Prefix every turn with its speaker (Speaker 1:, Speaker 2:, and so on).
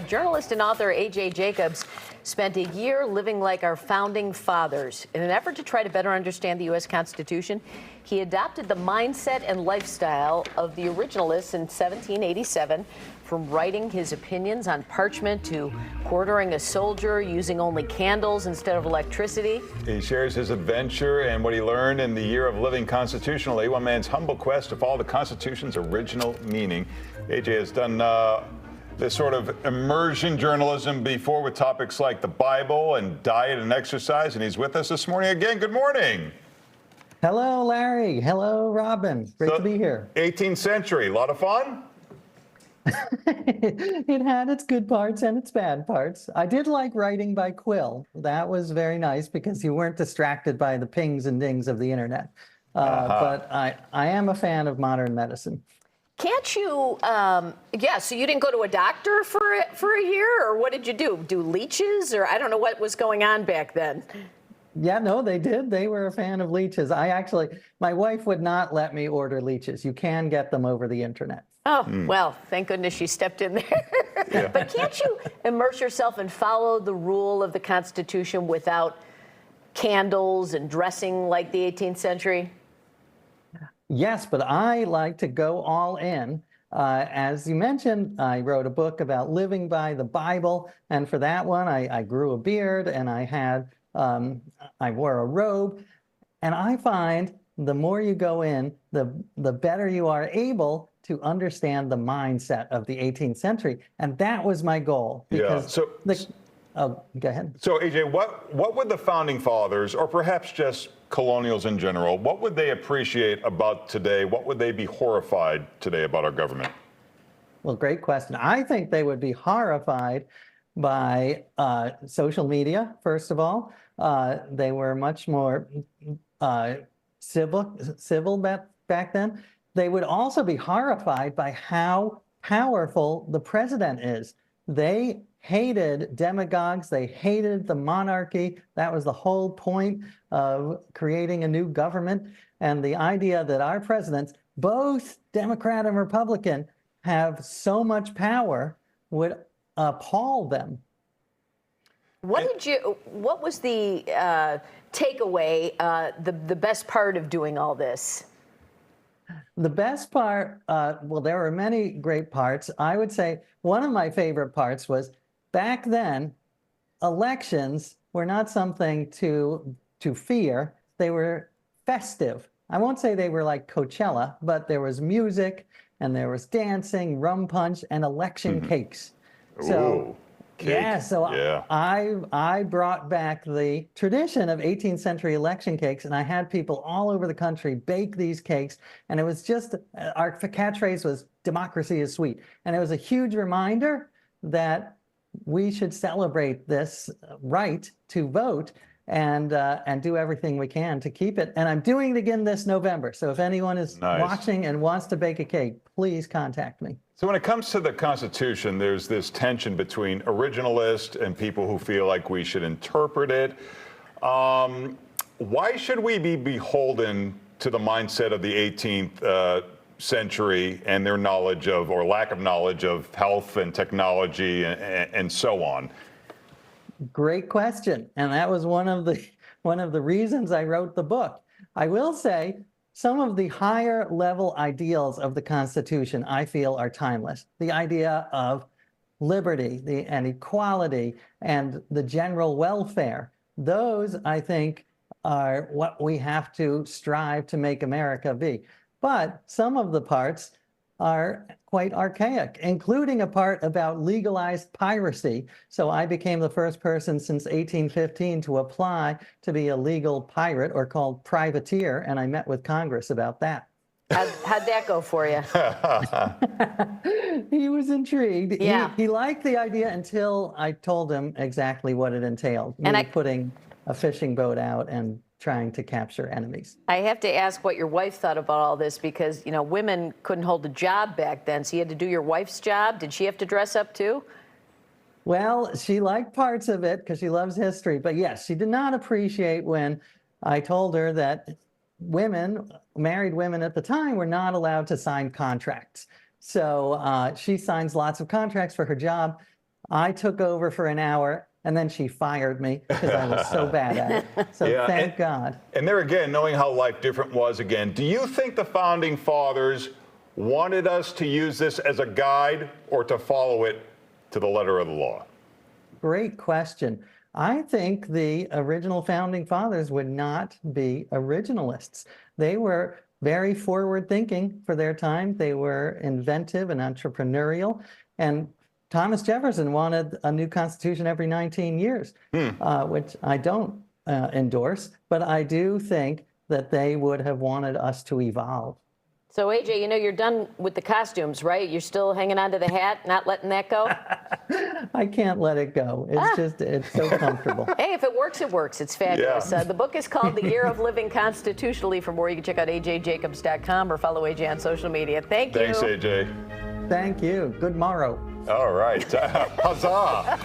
Speaker 1: Journalist and author A.J. Jacobs spent a year living like our founding fathers. In an effort to try to better understand the U.S. Constitution, he adopted the mindset and lifestyle of the originalists in 1787, from writing his opinions on parchment to quartering a soldier using only candles instead of electricity.
Speaker 2: He shares his adventure and what he learned in the year of living constitutionally, one man's humble quest to follow the Constitution's original meaning. A.J. has done this sort of immersion journalism before with topics like the Bible and diet and exercise, and he's with us this morning again. Good morning.
Speaker 3: Hello, Larry. Hello, Robin. Great to be here.
Speaker 2: 18th century, a lot of fun?
Speaker 3: It had its good parts and its bad parts. I did like writing by quill. That was very nice because you weren't distracted by the pings and dings of the internet. But I am a fan of modern medicine.
Speaker 1: Can't you, so you didn't go to a doctor for a year, or what did you do? Do leeches, or I don't know what was going on back then.
Speaker 3: Yeah, no, they did. They were a fan of leeches. My wife would not let me order leeches. You can get them over the internet.
Speaker 1: Oh, well, thank goodness she stepped in there. Yeah. But can't you immerse yourself and follow the rule of the Constitution without candles and dressing like the 18th century?
Speaker 3: Yes, but I like to go all in. As you mentioned, I wrote a book about living by the Bible, and for that one, I grew a beard and I wore a robe. And I find the more you go in, the better you are able to understand the mindset of the 18th century, and that was my goal. Because go ahead.
Speaker 2: So, AJ, what would the founding fathers, or perhaps just colonials in general, what would they appreciate about today? What would they be horrified today about our government?
Speaker 3: Well, great question. I think they would be horrified by social media, first of all. They were much more civil back then. They would also be horrified by how powerful the president is. They hated demagogues. They hated the monarchy. That was the whole point of creating a new government. And the idea that our presidents, both Democrat and Republican, have so much power would appall them.
Speaker 1: What was the takeaway, the best part of doing all this?
Speaker 3: The best part, well, there were many great parts. I would say one of my favorite parts was back then, elections were not something to fear. They were festive. I won't say they were like Coachella, but there was music and there was dancing, rum punch, and election cakes. So,
Speaker 2: cake.
Speaker 3: Yeah, so yeah. I brought back the tradition of 18th century election cakes, and I had people all over the country bake these cakes, and it was just, our catchphrase was, democracy is sweet. And it was a huge reminder that we should celebrate this right to vote and do everything we can to keep it. And I'm doing it again this November. So if anyone is watching and wants to bake a cake, please contact me.
Speaker 2: So when it comes to the Constitution, there's this tension between originalists and people who feel like we should interpret it. Why should we be beholden to the mindset of the 18th century and their knowledge of, or lack of knowledge of, health and technology and so on?
Speaker 3: Great question. And that was one of the reasons I wrote the book. I will say some of the higher level ideals of the Constitution, I feel, are timeless. The idea of liberty and equality and the general welfare, those, I think, are what we have to strive to make America be. But some of the parts are quite archaic, including a part about legalized piracy. So I became the first person since 1815 to apply to be a legal pirate, or called privateer, and I met with Congress about that.
Speaker 1: How'd that go for you?
Speaker 3: He was intrigued.
Speaker 1: Yeah.
Speaker 3: He liked the idea until I told him exactly what it entailed. Putting a fishing boat out and trying to capture enemies.
Speaker 1: I have to ask what your wife thought about all this, because, you know, women couldn't hold a job back then, so you had to do your wife's job. Did she have to dress up too?
Speaker 3: Well, she liked parts of it because she loves history, but yes, she did not appreciate when I told her that women, married women at the time, were not allowed to sign contracts. So she signs lots of contracts for her job. I took over for an hour, and then she fired me because I was so bad at it. So
Speaker 2: Yeah,
Speaker 3: thank God.
Speaker 2: And there again, knowing how life different was again, do you think the founding fathers wanted us to use this as a guide or to follow it to the letter of the law?
Speaker 3: Great question. I think the original founding fathers would not be originalists. They were very forward thinking for their time. They were inventive and entrepreneurial. And Thomas Jefferson wanted a new constitution every 19 years, which I don't endorse, but I do think that they would have wanted us to evolve.
Speaker 1: So, AJ, you know, you're done with the costumes, right? You're still hanging on to the hat, not letting that go?
Speaker 3: I can't let it go. It's so comfortable.
Speaker 1: Hey, if it works, it works. It's fabulous.
Speaker 2: Yeah.
Speaker 1: The book is called The Year of Living Constitutionally. For more, you can check out ajjacobs.com or follow AJ on social media. Thank you.
Speaker 2: Thanks, AJ.
Speaker 3: Thank you. Good morrow.
Speaker 2: All right. Huzzah.